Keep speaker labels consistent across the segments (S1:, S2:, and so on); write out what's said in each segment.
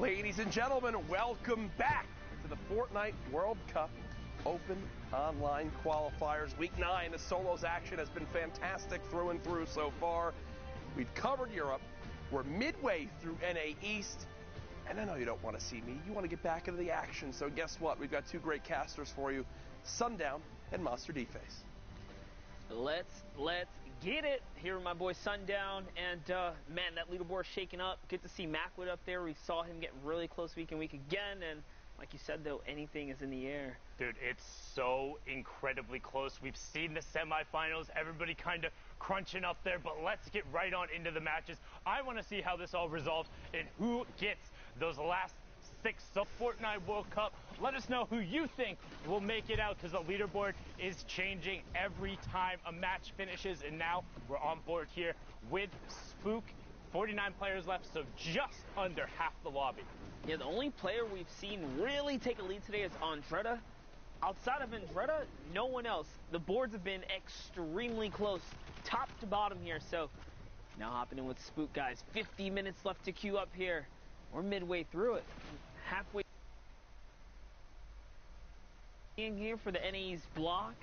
S1: Ladies and gentlemen, welcome back to the Fortnite World Cup Open Online Qualifiers. Week 9, the solos action has been fantastic through and through so far. We've covered Europe. We're midway through NA East. And I know you don't want to see me. You want to get back into the action. So guess what? We've got two great casters for you, Sundown and Monster D-Face.
S2: Let's get it. Here with my boy Sundown, and man, that leaderboard shaking up. Good to see Macwood up there. We saw him get really close week again, and like you said, though, anything is in the air.
S3: Dude, it's so incredibly close. We've seen the semifinals, everybody kind of crunching up there, but let's get right on into the matches. I want to see how this all resolves and who gets those last 6 of Fortnite World Cup. Let us know who you think will make it out, because the leaderboard is changing every time a match finishes, and now we're on board here with Spook. 49 players left, so just under half the lobby.
S2: Yeah, the only player we've seen really take a lead today is Andretta. Outside of Andretta, no one else. The boards have been extremely close, top to bottom here. So now hopping in with Spook, guys. 50 minutes left to queue up here. We're midway through it. Halfway in here for the NA's block.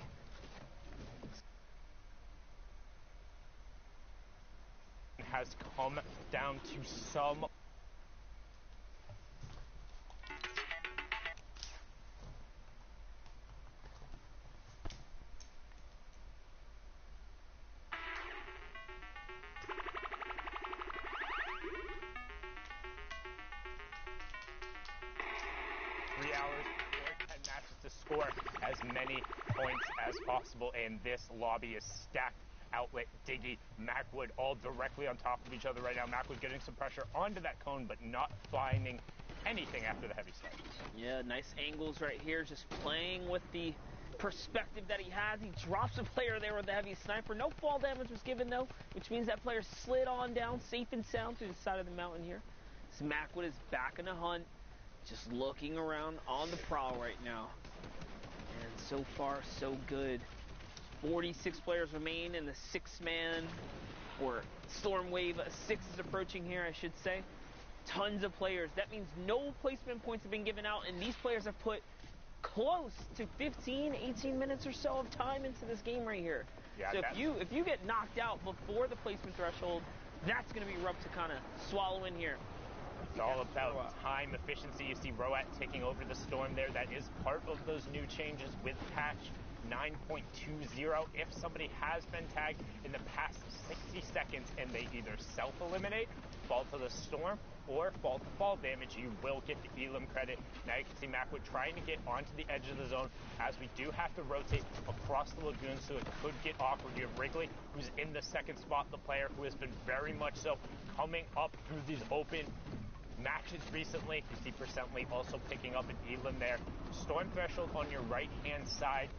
S3: Has come down to some 3 hours or 10 matches to score as many points as possible, and this lobby is stacked. Outlet, Diggy, Macwood, all directly on top of each other right now. Macwood getting some pressure onto that cone, but not finding anything after the heavy start.
S2: Yeah, nice angles right here, just playing with the perspective that he has. He drops a player there with the heavy sniper. No fall damage was given, though, which means that player slid on down safe and sound through the side of the mountain here. So Macwood is back in the hunt, just looking around on the prowl right now. And so far, so good. 46 players remain in the 6-man, or Storm Wave 6 is approaching here, I should say. Tons of players. That means no placement points have been given out, and these players have put close to 15, 18 minutes or so of time into this game right here. Yeah, so if you get knocked out before the placement threshold, that's going to be rough to kind of swallow in here.
S3: It's all about time efficiency. You see Roat taking over the Storm there. That is part of those new changes with patch 9.20. If somebody has been tagged in the past 60 seconds and they either self-eliminate, fall to the Storm, or fall to fall damage, you will get the Elim credit. Now you can see Macwood trying to get onto the edge of the zone, as we do have to rotate across the lagoon, so it could get awkward. You have Wrigley, who's in the second spot, the player who has been very much so coming up through these open matches recently. You see Percently also picking up an Elim there. Storm threshold on your right-hand side.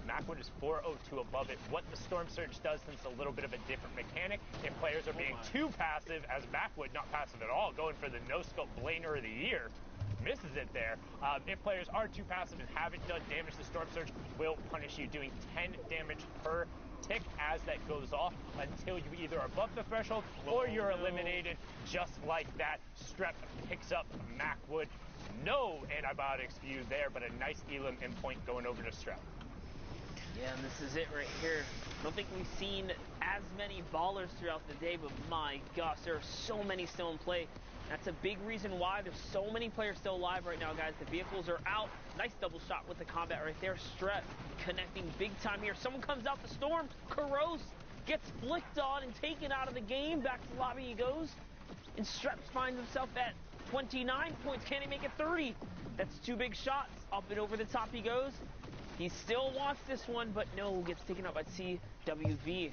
S3: Macwood is 402 above it. What the Storm Surge does, since it's a little bit of a different mechanic, if players are being too passive, as Macwood not passive at all, going for the no-scope Blainer of the Year, misses it there. If players are too passive and haven't done damage, the Storm Surge will punish you, doing 10 damage per tick as that goes off until you either are above the threshold or you're eliminated. Just like that, Strep picks up Macwood. No antibiotics for you there, but a nice Elim in point going over to Strep.
S2: Yeah, and this is it right here. I don't think we've seen as many ballers throughout the day, but my gosh, there are so many still in play. That's a big reason why there's so many players still alive right now, guys. The vehicles are out. Nice double shot with the combat right there. Strep connecting big time here. Someone comes out the Storm. Karos gets flicked on and taken out of the game. Back to the lobby he goes. And Strep finds himself at 29 points. Can he make it 30? That's 2 big shots. Up and over the top he goes. He still wants this one, but no, gets taken out by CWV.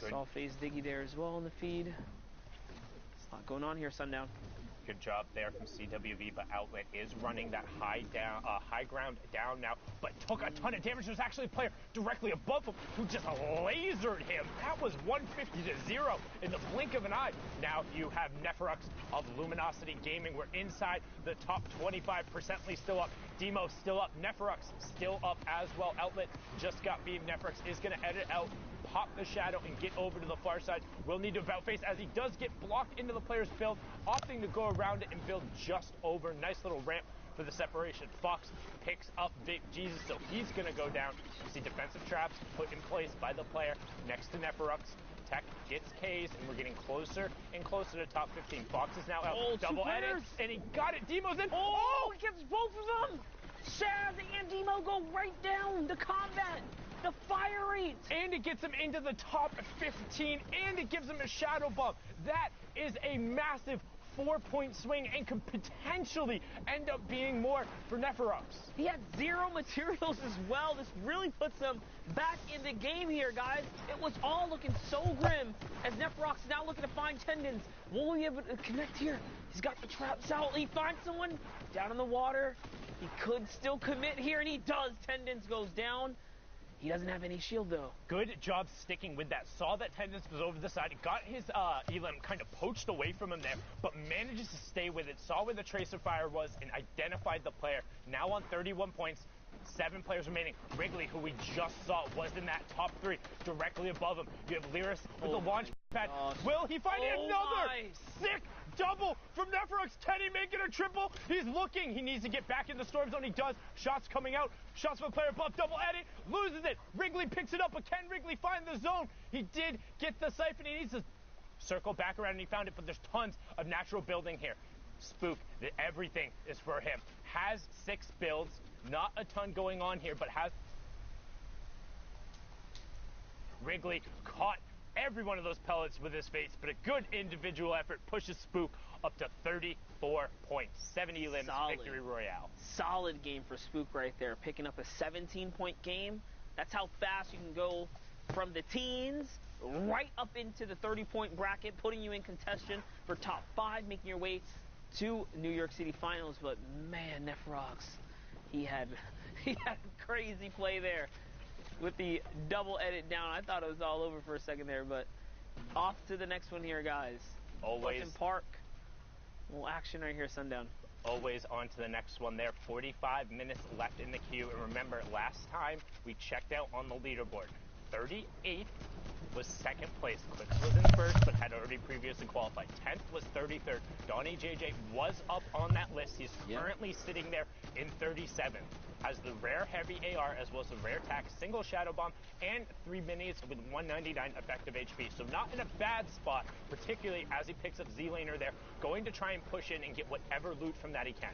S2: Saw FaZe Diggy there as well in the feed. A lot going on here, Sundown.
S3: Good job there from CWV, but Outlet is running that high ground down now, but took a ton of damage. There's actually a player directly above him who just lasered him. That was 150 to 0 in the blink of an eye. Now you have Neferux of Luminosity Gaming. We're inside the top 25%. Still up. Demo still up. Neferux still up as well. Outlet just got beat. Neferux is going to edit out pop the shadow and get over to the far side. Will need to about face as he does get blocked into the player's build, opting to go around it and build just over. Nice little ramp for the separation. Fox picks up Big Jesus, so he's going to go down. You see defensive traps put in place by the player next to Neferux. Tech gets K's, and we're getting closer and closer to top 15. Fox is now out. Double edit, and he got it. Demo's in.
S2: Oh, it gets both of them. Shaz and Demo go right down. The combat, the fire rate.
S3: And it gets him into the top 15, and it gives him a shadow bump. That is a massive 4-point swing and could potentially end up being more for Neferux.
S2: He had 0 materials as well. This really puts them back in the game here, guys. It was all looking so grim as Neferux is now looking to find tendons. Will he be able to connect here? He's got the traps out. He finds someone down in the water. He could still commit here, and he does. Tendons goes down. He doesn't have any shield, though.
S3: Good job sticking with that. Saw that Tendons was over the side. Got his Elim kind of poached away from him there, but manages to stay with it. Saw where the tracer fire was and identified the player. Now on 31 points. 7 players remaining. Wrigley, who we just saw, was in that top 3, directly above him. You have Lyris with the launch pad. Will he find another sick double from Neferux? Teddy making a triple. He's looking. He needs to get back in the storm zone. He does. Shots coming out. Shots from the player above. Double edit. Loses it. Wrigley picks it up, but can Wrigley find the zone? He did get the siphon. He needs to circle back around, and he found it, but there's tons of natural building here. Spook, that everything is for him. Has 6 builds. Not a ton going on here, but has... Wrigley caught every one of those pellets with his face, but a good individual effort pushes Spook up to 34 points. 70 limbs, victory royale.
S2: Solid game for Spook right there, picking up a 17-point game. That's how fast you can go from the teens right up into the 30-point bracket, putting you in contention for top 5, making your way to New York City Finals. But man, Neferux, he had a crazy play there with the double edit down. I thought it was all over for a second there, but off to the next one here, guys.
S3: Always.
S2: Weston Park. A little action right here, Sundown.
S3: Always on to the next one there. 45 minutes left in the queue. And remember, last time we checked out on the leaderboard, 38th was second place. Clicks was in first, but had already previously qualified. 10th was 33rd. Donnie JJ was up on that list. He's currently sitting there in 37th. Has the rare heavy AR as well as the rare tac single shadow bomb and 3 minis with 199 effective HP. So not in a bad spot, particularly as he picks up Z-Laner there, going to try and push in and get whatever loot from that he can.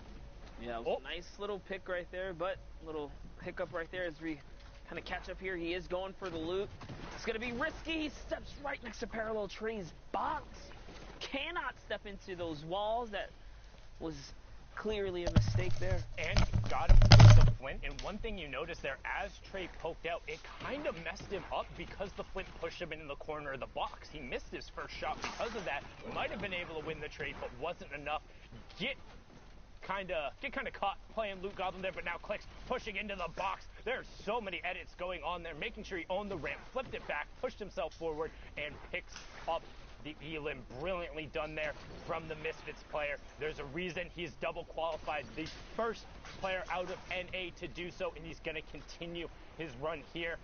S2: Yeah, it was a nice little pick right there, but little hiccup right there as we kind of catch up here. He is going for the loot. It's going to be risky. He steps right next to Parallel Tree's box. Cannot step into those walls. That was clearly a mistake there.
S3: And got him with the flint. And one thing you notice there, as Trey poked out, it kind of messed him up because the flint pushed him into the corner of the box. He missed his first shot because of that. Might have been able to win the trade, but wasn't enough. Get kind of caught playing Loot Goblin there, but now Clicks pushing into the box. There's so many edits going on there, making sure he owned the ramp, flipped it back, pushed himself forward, and picks up the Elim. Brilliantly done there from the Misfits player. There's a reason he's double qualified, the first player out of NA to do so, and he's going to continue his run here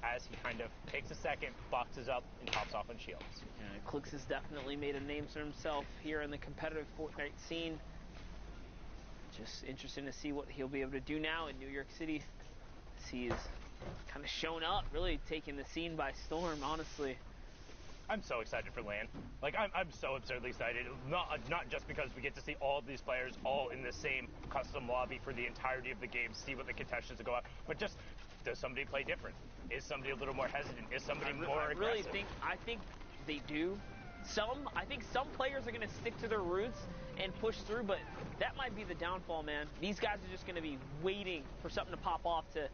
S3: as he kind of takes a second, boxes up, and hops off on shields.
S2: Yeah, Clicks has definitely made a name for himself here in the competitive Fortnite scene. Just interesting to see what he'll be able to do now in New York City. He's kind of shown up, really taking the scene by storm, honestly.
S3: I'm so excited for LAN. Like, I'm so absurdly excited. Not just because we get to see all of these players all in the same custom lobby for the entirety of the game, see what the contestants go out, but just, does somebody play different? Is somebody a little more hesitant? Is somebody more aggressive?
S2: I think they do. I think some players are going to stick to their roots and push through, but that might be the downfall, man. These guys are just going to be waiting for something to pop off to,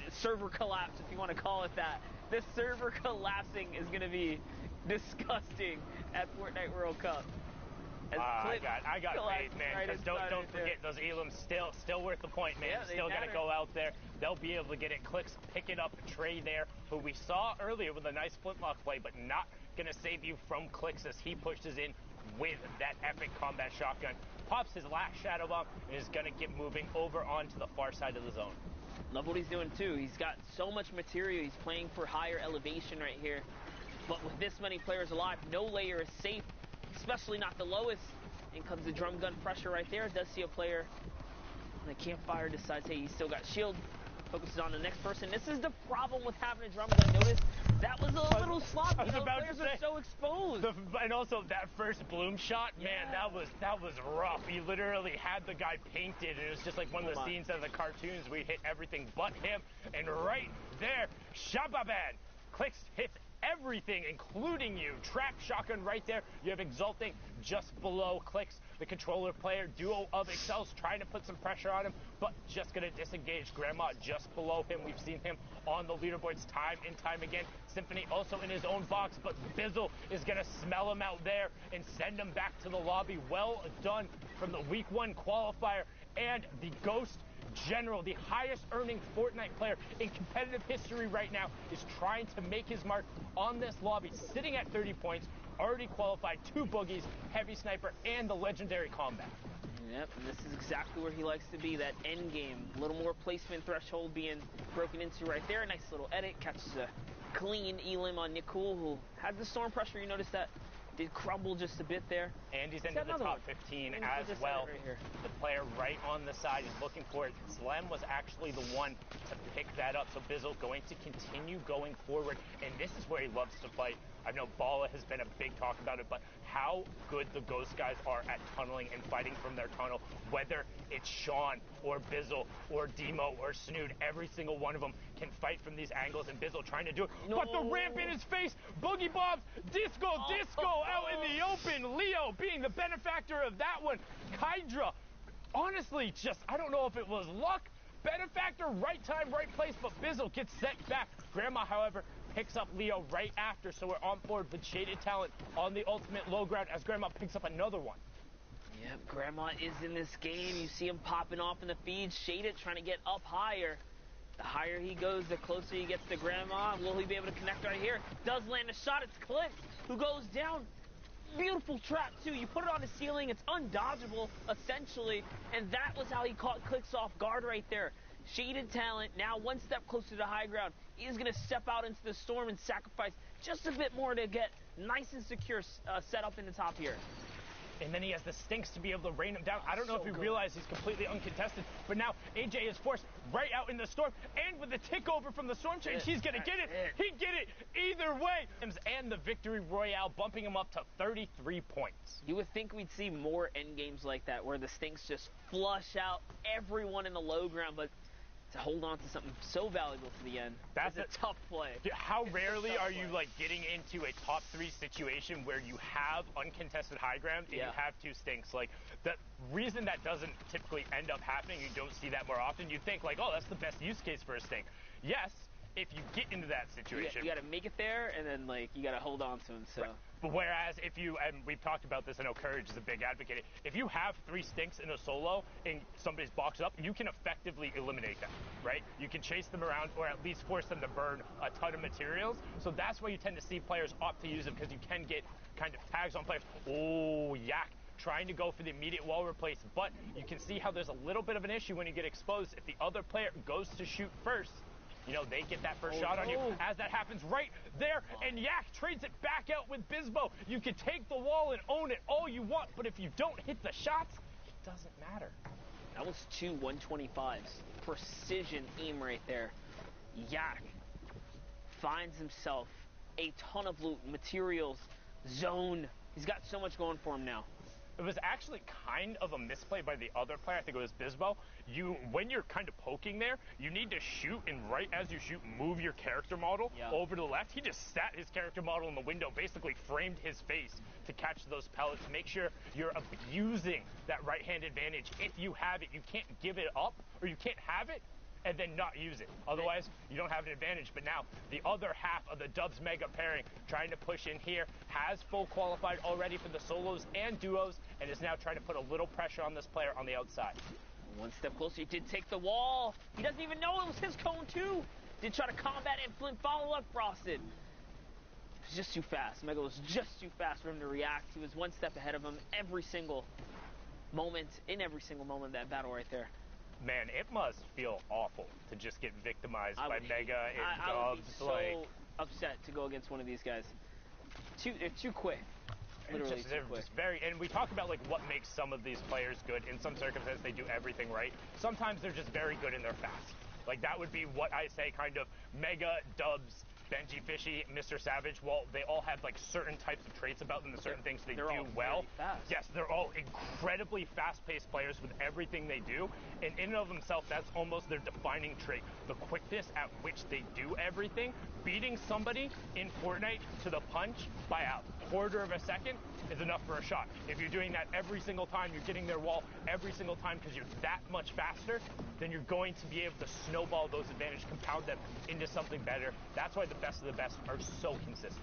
S2: server collapse, if you want to call it that. This server collapsing is going to be disgusting at Fortnite World Cup.
S3: I got faith, man. Because don't forget, those Elims still worth the point, man.
S2: Yeah,
S3: still got to go out there. They'll be able to get it. Clicks, pick it up. Trey there, who we saw earlier with a nice flintlock play, but not going to save you from Clicks as he pushes in with that epic combat shotgun. Pops his last shadow bomb and is going to get moving over onto the far side of the zone.
S2: Love what he's doing too. He's got so much material. He's playing for higher elevation right here. But with this many players alive, no layer is safe, especially not the lowest. In comes the drum gun pressure right there. Does see a player on the campfire, decides, hey, he's still got shield. Focuses on the next person. This is the problem with having a drum gun. Notice that was a little sloppy.
S3: I was about
S2: players
S3: to say,
S2: are so exposed.
S3: And also that first bloom shot, man, that was rough. He literally had the guy painted, and it was just like one of the scenes out of the cartoons. We hit everything but him, and right there, Shababan hits everything, including you. Trap shotgun right there. You have Exulting just below. Clicks, the controller player, duo of Excels, trying to put some pressure on him, but just going to disengage. Grandma just below him. We've seen him on the leaderboards time and time again. Symphony also in his own box, but Bizzle is going to smell him out there and send him back to the lobby. Well done from the week 1 qualifier. And the Ghost General, the highest earning Fortnite player in competitive history right now, is trying to make his mark on this lobby, sitting at 30 points, already qualified 2 boogies, heavy sniper, and the legendary combat.
S2: Yep, and this is exactly where he likes to be, that end game. A little more placement threshold being broken into right there. Nice little edit, catches a clean elim on Nicole, who has the storm pressure. You notice that did crumble just a bit there.
S3: And he's into the top 15 as well.
S2: Right,
S3: the player right on the side is looking for it. Slem was actually the one to pick that up. So Bizzle going to continue going forward. And this is where he loves to fight. I know Bala has been a big talk about it, but how good the Ghost guys are at tunneling and fighting from their tunnel, whether it's Sean or Bizzle or Demo or Snood, every single one of them can fight from these angles, and Bizzle trying to do it. No. But the ramp in his face, Boogie Bobs, Disco out in the open. Leo being the benefactor of that one. Kydra, honestly, just, I don't know if it was luck, benefactor, right time, right place, but Bizzle gets set back. Grandma, however, picks up Leo right after, so we're on board with Shaded Talent on the ultimate low ground as Grandma picks up another one.
S2: Yep, Grandma is in this game. You see him popping off in the feed. Shaded trying to get up higher. The higher he goes, the closer he gets to Grandma. Will he be able to connect right here? Does land a shot. It's Click who goes down. Beautiful trap, too. You put it on the ceiling. It's undodgeable, essentially. And that was how he caught Clicks off guard right there. Shaded Talent, now one step closer to the high ground. He's going to step out into the storm and sacrifice just a bit more to get nice and secure set up in the top here.
S3: And then he has the stinks to be able to rain him down. I don't know if you realize he's completely uncontested, but now AJ is forced right out in the storm, and with the tick over from the storm change, he's going to get it. He'd get it either way. And the victory royale bumping him up to 33 points.
S2: You would think we'd see more end games like that, where the stinks just flush out everyone in the low ground, but to hold on to something so valuable to the end, that's a tough play.
S3: How rarely are you like getting into a top 3 situation where you have uncontested high ground and you have 2 stinks? Like, the reason that doesn't typically end up happening, you don't see that more often. You think like, oh, that's the best use case for a stink. Yes, if you get into that situation.
S2: You got to make it there, and then like you got to hold on to him. So.
S3: Right. But whereas if you, and we've talked about this, I know Courage is a big advocate, if you have 3 stinks in a solo and somebody's boxed up, you can effectively eliminate them, right? You can chase them around or at least force them to burn a ton of materials. So that's why you tend to see players opt to use them, because you can get kind of tags on players. Oh, Yak trying to go for the immediate wall replace, but you can see how there's a little bit of an issue when you get exposed. If the other player goes to shoot first, you know, they get that first shot on you. As that happens right there, and Yak trades it back out with Bizbo. You can take the wall and own it all you want, but if you don't hit the shots, it doesn't matter.
S2: That was 2 125s. Precision aim right there. Yak finds himself a ton of loot, materials, zone. He's got so much going for him now.
S3: It was actually kind of a misplay by the other player. I think it was Bizbo. When you're kind of poking there, you need to shoot, and right as you shoot, move your character model over to the left. He just sat his character model in the window, basically framed his face to catch those pellets. Make sure you're abusing that right-hand advantage. If you have it, you can't give it up, or you can't have it and then not use it. Otherwise, you don't have an advantage. But now, the other half of the Dubs Mega pairing trying to push in here, has full qualified already for the solos and duos, and is now trying to put a little pressure on this player on the outside.
S2: One step closer, he did take the wall. He doesn't even know it was his cone, too. Did try to combat it, Flint follow-up Frosted. It was just too fast. Mega was just too fast for him to react. He was one step ahead of him every single moment, in every single moment of that battle right there.
S3: Man, it must feel awful to just get victimized by Mega and
S2: I would be
S3: Dubs.
S2: so upset to go against one of these guys. They're too quick. Literally too quick.
S3: Just very, and we talk about like what makes some of these players good. In some circumstances, they do everything right. Sometimes they're just very good and they're fast. Like that would be what I say, kind of Mega, Dubs, Benji, Fishy, Mr. Savage. Well, they all have like certain types of traits about them, and certain things they do well. Yes, they're all incredibly fast-paced players with everything they do, and in and of themselves, that's almost their defining trait: the quickness at which they do everything. Beating somebody in Fortnite to the punch by a quarter of a second is enough for a shot. If you're doing that every single time, you're getting their wall every single time because you're that much faster, then you're going to be able to snowball those advantages, compound them into something better. That's why the best of the best are so consistent.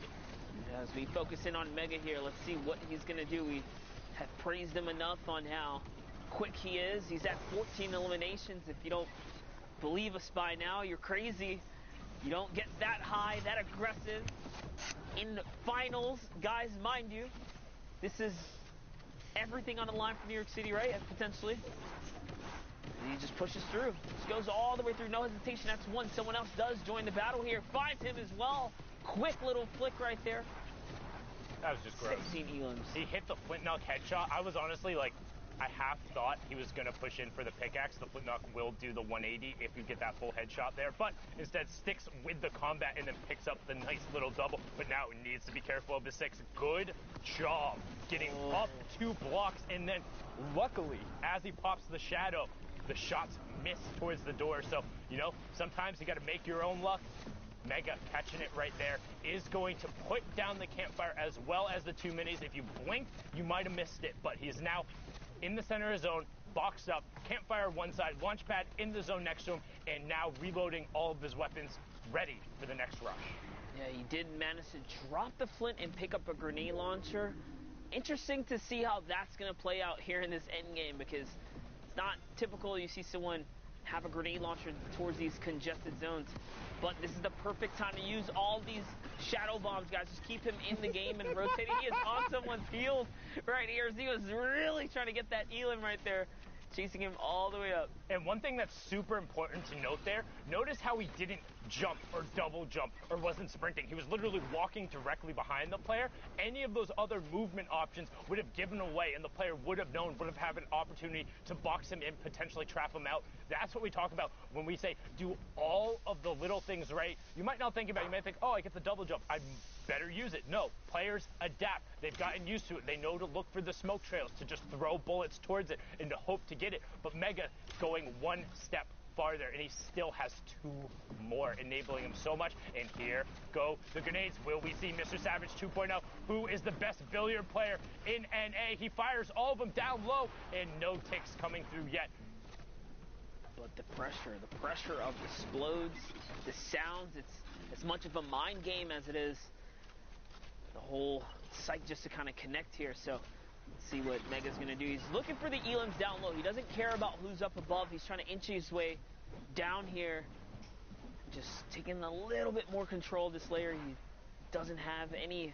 S2: As we focus in on Mega here, let's see what he's going to do. We have praised him enough on how quick he is. He's at 14 eliminations. If you don't believe us by now, you're crazy. You don't get that high, that aggressive in finals. Guys, mind you, this is everything on the line for New York City, right? Potentially. And he just pushes through. Just goes all the way through, no hesitation. That's one. Someone else does join the battle here. Finds him as well. Quick little flick right there.
S3: That was just gross.
S2: 16 elims.
S3: He hit the flint knock headshot. I was honestly like, I half thought he was going to push in for the pickaxe. The flint knock will do the 180 if you get that full headshot there, but instead sticks with the combat and then picks up the nice little double. But now needs to be careful of the 6. Good job getting up 2 blocks, and then luckily, as he pops the shadow, the shots miss towards the door. So, you know, sometimes you got to make your own luck. Mega catching it right there is going to put down the campfire as well as the 2 minis. If you blinked, you might have missed it, but he's now in the center of his zone, boxed up, campfire one side, launch pad in the zone next to him, and now reloading all of his weapons, ready for the next rush.
S2: Yeah, he did manage to drop the flint and pick up a grenade launcher. Interesting to see how that's going to play out here in this end game, because it's not typical you see someone have a grenade launcher towards these congested zones. But this is the perfect time to use all these shadow bombs, guys. Just keep him in the game and rotating. He is on someone's heels right here. As he was really trying to get that elim right there, chasing him all the way up.
S3: And one thing that's super important to note there, notice how he didn't jump or double jump or wasn't sprinting. He was literally walking directly behind the player. Any of those other movement options would have given away, and the player would have known, would have had an opportunity to box him in, potentially trap him out. That's what we talk about when we say do all of the little things right. You might not think about it. You might think, oh, I get the double jump, I'd better use it. No, players adapt. They've gotten used to it. They know to look for the smoke trails, to just throw bullets towards it and to hope to get it. But Mega going one step farther, and he still has 2 more, enabling him so much. And here go the grenades. Will we see Mr. Savage 2.0, who is the best billiard player in NA? He fires all of them down low, and no ticks coming through yet.
S2: But the pressure of explodes, the sounds, it's as much of a mind game as it is the whole site just to kind of connect here. So let's see what Mega's going to do. He's looking for the elims down low. He doesn't care about who's up above. He's trying to inch his way down here. Just taking a little bit more control of this layer. He doesn't have any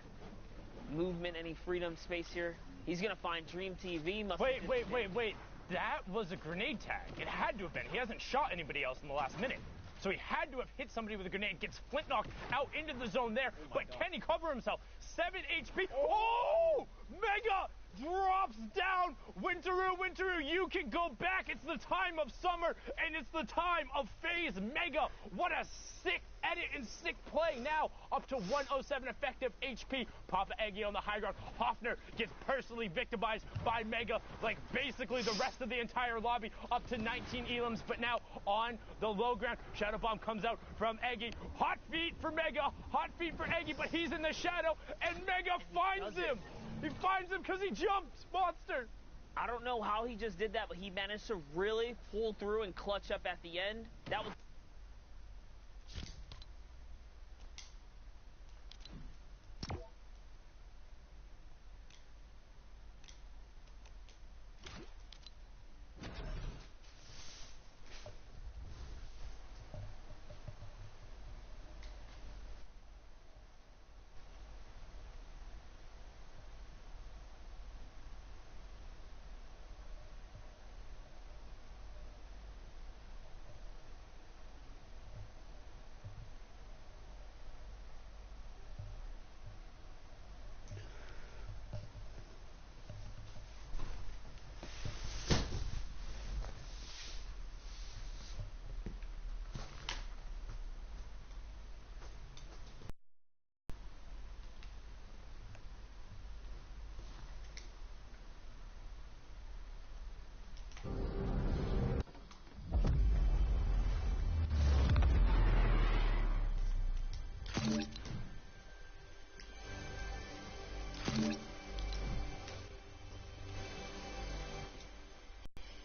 S2: movement, any freedom space here. He's going to find Dream TV.
S3: Wait. That was a grenade tag. It had to have been. He hasn't shot anybody else in the last minute. So he had to have hit somebody with a grenade, gets flint knocked out into the zone there. But can he cover himself? 7 HP. Oh! Mega drops down. Winteroo, you can go back. It's the time of summer, and it's the time of phase. Mega, what a sick edit and sick play. Now up to 107 effective HP. Papa Eggy on the high ground. Hoffner gets personally victimized by Mega, like basically the rest of the entire lobby, up to 19 elims. But now on the low ground, Shadow Bomb comes out from Eggy. Hot feet for Mega, hot feet for Eggy, but he's in the shadow, and Mega finds him. He finds him because he jumped, monster.
S2: I don't know how he just did that, but he managed to really pull through and clutch up at the end. That was